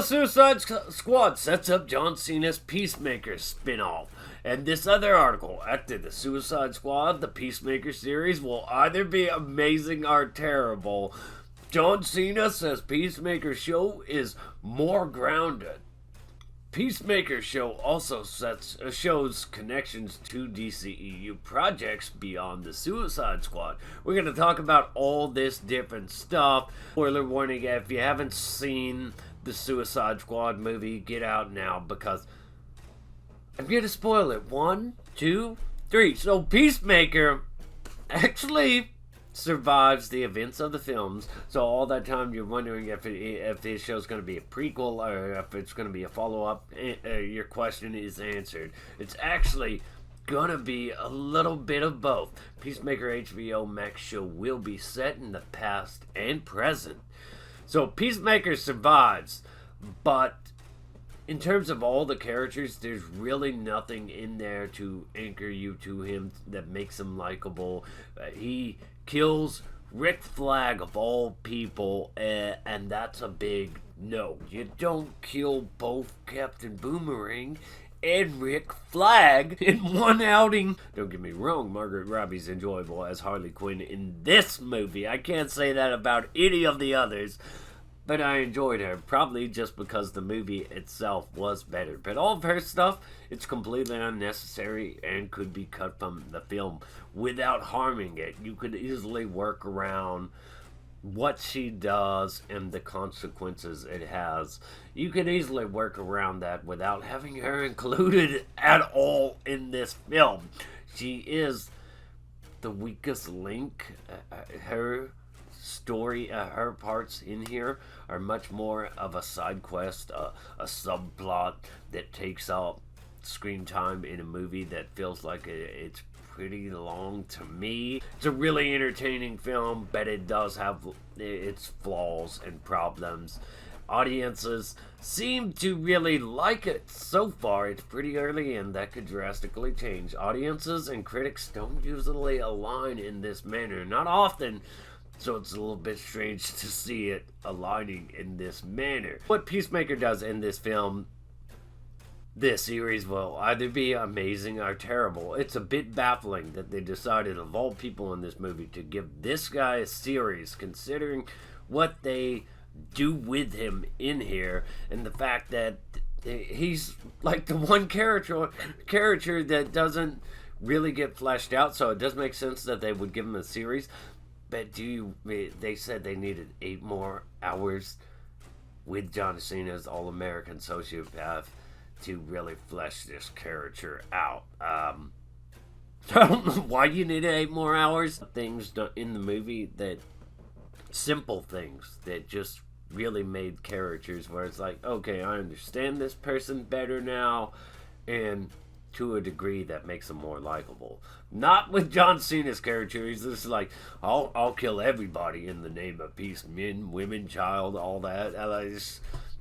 Suicide Squad sets up John Cena's Peacemaker spin-off. And this other article, after the Suicide Squad, the Peacemaker series will either be amazing or terrible. John Cena says Peacemaker show is more grounded. Peacemaker show also shows connections to DCEU projects beyond the Suicide Squad. We're going to talk about all this different stuff. Spoiler warning, if you haven't seen the Suicide Squad movie, get out now because I'm going to spoil it. 1, 2, 3. So Peacemaker actually survives the events of the films. So all that time you're wondering if this show's going to be a prequel or if it's going to be a follow-up, your question is answered. It's actually going to be a little bit of both. Peacemaker HBO Max show will be set in the past and present. So Peacemaker survives, but in terms of all the characters, there's really nothing in there to anchor you to him that makes him likable. He kills Rick Flag of all people, and that's a big no. You don't kill both Captain Boomerang and Rick Flag in one outing. Don't get me wrong, Margaret Robbie's enjoyable as Harley Quinn in this movie. I can't say that about any of the others, but I enjoyed her, probably just because the movie itself was better. But all of her stuff, it's completely unnecessary and could be cut from the film without harming it. You could easily work around what she does and the consequences it has. You could easily work around that without having her included at all in this film. She is the weakest link. Her story, her parts in here are much more of a side quest, a subplot that takes up screen time in a movie that feels like it's pretty long to me. It's a really entertaining film, but it does have its flaws and problems. Audiences seem to really like it so far. It's pretty early and that could drastically change. Audiences and critics don't usually align in this manner, not often. So it's a little bit strange to see it aligning in this manner. What Peacemaker does in this film, this series, will either be amazing or terrible. It's a bit baffling that they decided, of all people in this movie, to give this guy a series, considering what they do with him in here, and the fact that he's like the one character that doesn't really get fleshed out, so it does make sense that they would give him a series. But they said they needed 8 more hours with John Cena's All-American Sociopath to really flesh this character out. I don't know why you needed 8 more hours. Things in the movie simple things that just really made characters where it's like, okay, I understand this person better now, and to a degree that makes him more likable. Not with John Cena's character. He's just like, I'll kill everybody in the name of peace, men, women, child, all that.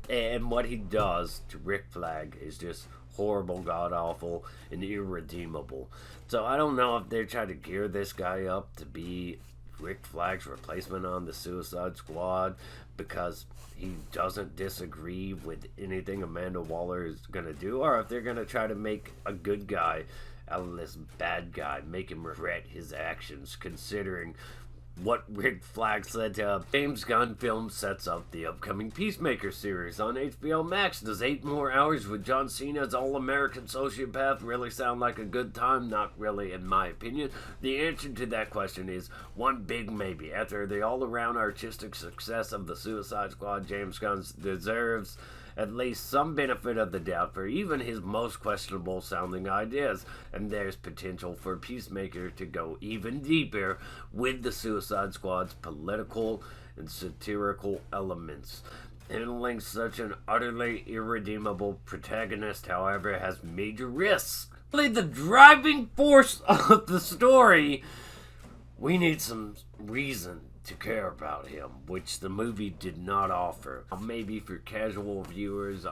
And what he does to Rick Flag is just horrible, god-awful, and irredeemable. So I don't know if they're trying to gear this guy up to be Rick Flag's replacement on the Suicide Squad because he doesn't disagree with anything Amanda Waller is going to do, or if they're going to try to make a good guy out of this bad guy, make him regret his actions, considering what Rick Flag said to James Gunn film sets up the upcoming Peacemaker series on HBO Max. Does 8 more hours with John Cena's All-American Sociopath really sound like a good time? Not really, in my opinion. The answer to that question is one big maybe. After the all-around artistic success of the Suicide Squad, James Gunn deserves at least some benefit of the doubt for even his most questionable sounding ideas, and there's potential for Peacemaker to go even deeper with the Suicide Squad's political and satirical elements. Handling such an utterly irredeemable protagonist, however, has major risks. Really, the driving force of the story, we need some reason to care about him, which the movie did not offer. Maybe for casual viewers,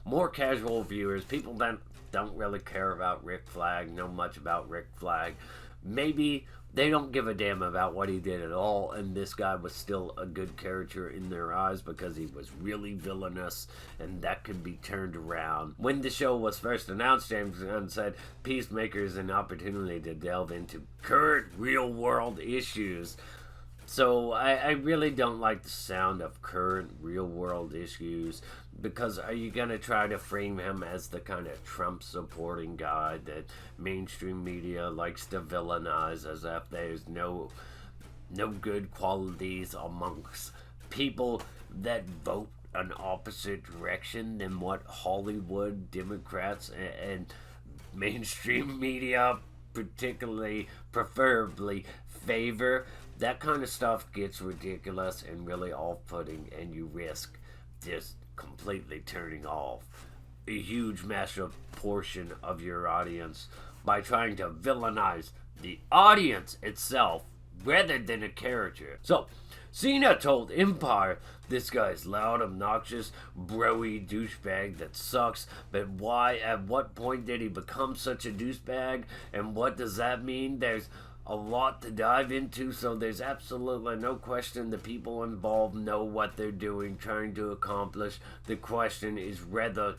more casual viewers, people that don't really care about Rick Flag, know much about Rick Flag, maybe they don't give a damn about what he did at all, and this guy was still a good character in their eyes because he was really villainous, and that could be turned around. When the show was first announced, James Gunn said, Peacemaker is an opportunity to delve into current real-world issues. So I really don't like the sound of current real-world issues, because are you going to try to frame him as the kind of Trump-supporting guy that mainstream media likes to villainize, as if there's no good qualities amongst people that vote an opposite direction than what Hollywood, Democrats, and mainstream media preferably favor? That kind of stuff gets ridiculous and really off-putting, and you risk just completely turning off a huge, massive portion of your audience by trying to villainize the audience itself rather than a character. So, Cena told Empire, this guy's loud, obnoxious, bro-y douchebag that sucks, but why, at what point did he become such a douchebag, and what does that mean? There's a lot to dive into, so there's absolutely no question the people involved know what they're doing, trying to accomplish. The question is whether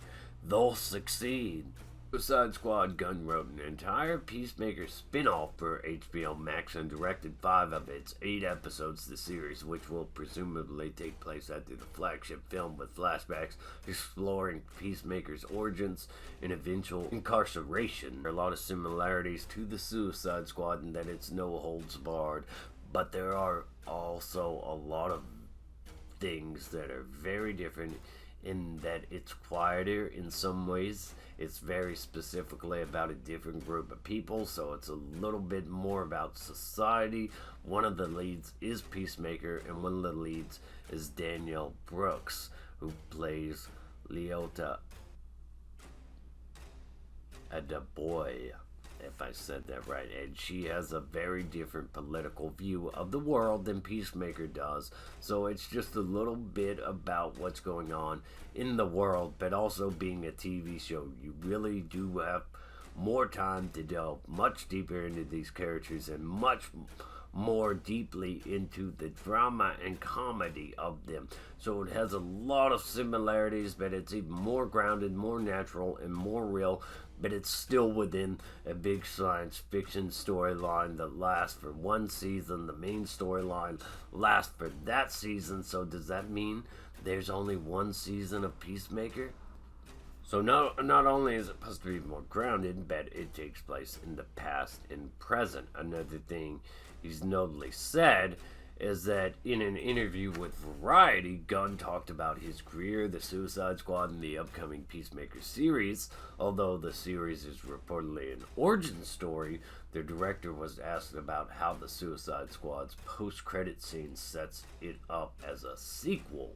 they'll succeed. Suicide Squad Gunn wrote an entire Peacemaker spin-off for HBO Max and directed 5 of its 8 episodes of the series, which will presumably take place after the flagship film, with flashbacks exploring Peacemaker's origins and eventual incarceration. There are a lot of similarities to the Suicide Squad in that it's no holds barred, but there are also a lot of things that are very different in that it's quieter in some ways. It's very specifically about a different group of people, so it's a little bit more about society. One of the leads is Peacemaker, and one of the leads is Danielle Brooks, who plays Leota Adebayo, if I said that right, and she has a very different political view of the world than Peacemaker does, so it's just a little bit about what's going on in the world, but also being a TV show, you really do have more time to delve much deeper into these characters and much more deeply into the drama and comedy of them. So it has a lot of similarities, but it's even more grounded, more natural, and more real, but it's still within a big science fiction storyline that lasts for one season. The main storyline lasts for that season, so does that mean there's only one season of Peacemaker? So not only is it supposed to be more grounded, but it takes place in the past and present. Another thing he's notably said is that in an interview with Variety, Gunn talked about his career, the Suicide Squad, and the upcoming Peacemaker series. Although the series is reportedly an origin story, the director was asked about how the Suicide Squad's post-credit scene sets it up as a sequel.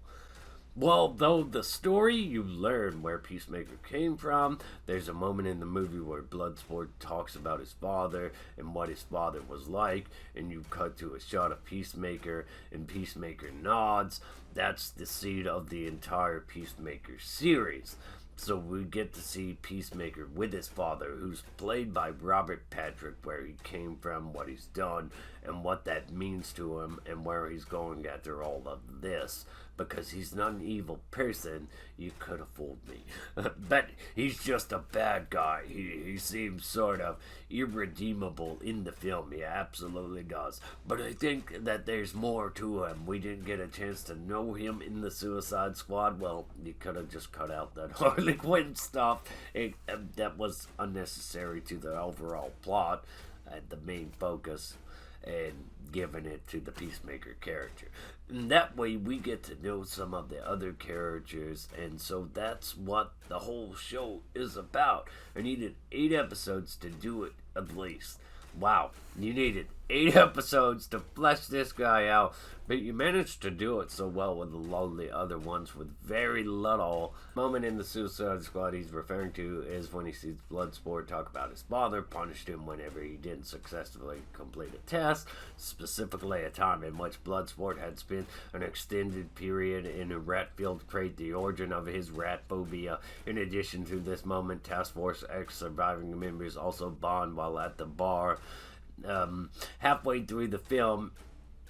Well, though the story, you learn where Peacemaker came from. There's a moment in the movie where Bloodsport talks about his father and what his father was like, and you cut to a shot of Peacemaker, and Peacemaker nods. That's the seed of the entire Peacemaker series. So we get to see Peacemaker with his father, who's played by Robert Patrick, where he came from, what he's done, and what that means to him, and where he's going after all of this. Because he's not an evil person, you could have fooled me. But he's just a bad guy. He seems sort of irredeemable in the film. He absolutely does. But I think that there's more to him. We didn't get a chance to know him in the Suicide Squad. Well, you could have just cut out that Harley Quinn stuff. That was unnecessary to the overall plot, the main focus, and giving it to the Peacemaker character. And that way we get to know some of the other characters, and so that's what the whole show is about. I needed 8 episodes to do it, at least. Wow, you needed 8 episodes to flesh this guy out, but you managed to do it so well with all the other ones with very little. Moment in the Suicide Squad he's referring to is when he sees Bloodsport talk about his father punished him whenever he didn't successfully complete a test, specifically a time in which Bloodsport had spent an extended period in a rat-filled crate, the origin of his rat phobia. In addition to this moment, Task Force X surviving members also bond while at the bar. halfway through the film.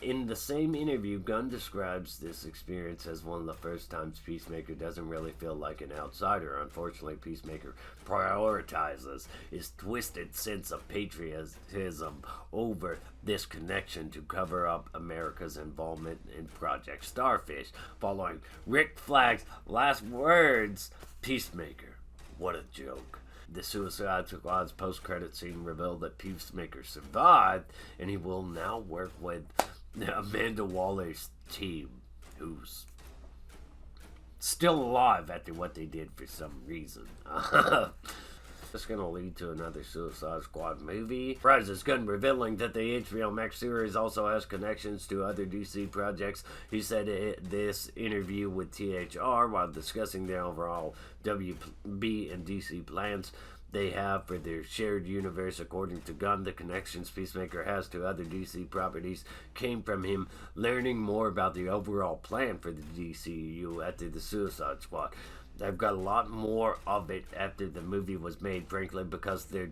In the same interview, Gunn describes this experience as one of the first times Peacemaker doesn't really feel like an outsider. Unfortunately, Peacemaker prioritizes his twisted sense of patriotism over this connection to cover up America's involvement in Project Starfish. Following Rick Flagg's last words, Peacemaker, what a joke. The Suicide Squad's post-credit scene revealed that Peacemaker survived, and he will now work with Amanda Waller's team, who's still alive after what they did for some reason. This is going to lead to another Suicide Squad movie. Surprises Gunn revealing that the HBO Max series also has connections to other DC projects. He said this interview with THR while discussing the overall WB and DC plans they have for their shared universe. According to Gunn, the connections Peacemaker has to other DC properties came from him learning more about the overall plan for the DCEU after the Suicide Squad. They've got a lot more of it after the movie was made, frankly, because they're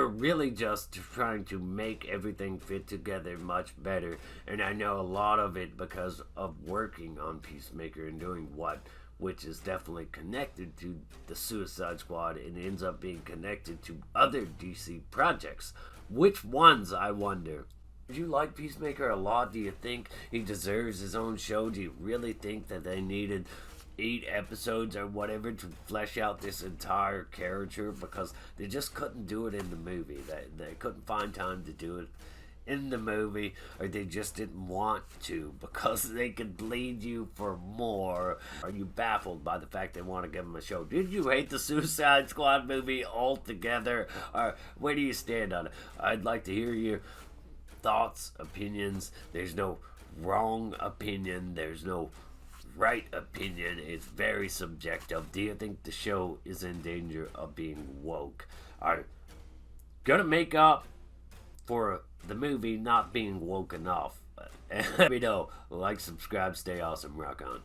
really just trying to make everything fit together much better. And I know a lot of it because of working on Peacemaker and doing which is definitely connected to the Suicide Squad and ends up being connected to other DC projects. Which ones, I wonder? Do you like Peacemaker a lot? Do you think he deserves his own show? Do you really think that they needed 8 episodes or whatever to flesh out this entire character? Because they just couldn't do it in the movie. They couldn't find time to do it in the movie, or they just didn't want to because they could bleed you for more. Are you baffled by the fact they want to give him a show? Did you hate the Suicide Squad movie altogether? Or where do you stand on it? I'd like to hear your thoughts, opinions. There's no wrong opinion. There's no right opinion. It's very subjective. Do you think the show is in danger of being woke? Are gonna make up for the movie not being woke enough? Let me know. Like, subscribe, stay awesome, rock on.